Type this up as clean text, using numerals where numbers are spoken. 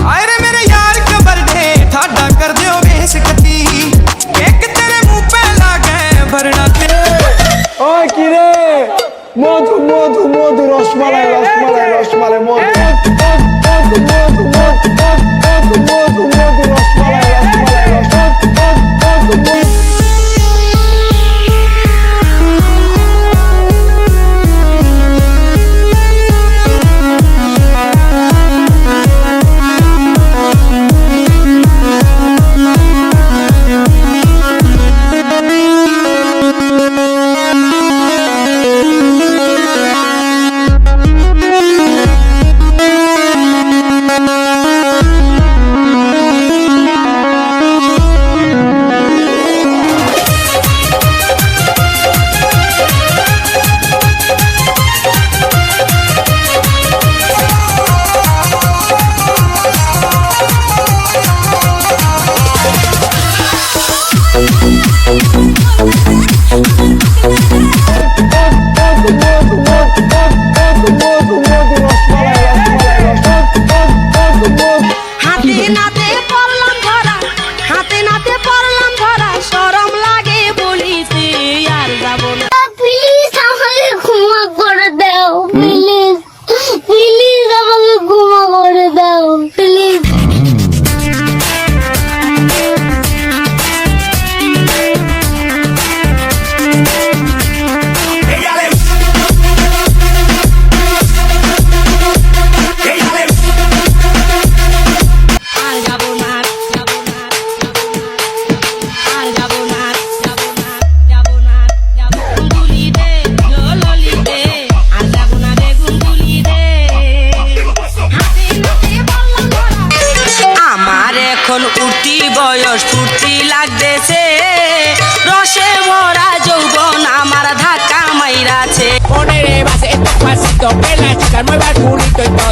आए मेरे यार का बर्थडे थाड़ा कर दियो बेस कती केक तेरे मुंह पे लागे भरना ওই কি রে মধু মধু মধু রসমালাই রসমালাই রসমালাই মধু মধু মধু মধু মধু মধু রসমালাই রসমালাই রসমালাই মধু উঠতি বয়স ফুর্তি লাগতেছে রসে ভরা যৌবন আমার ধাক্কা মাইরাছে Ponele base, pasito, que la chica mueva el culito y todo.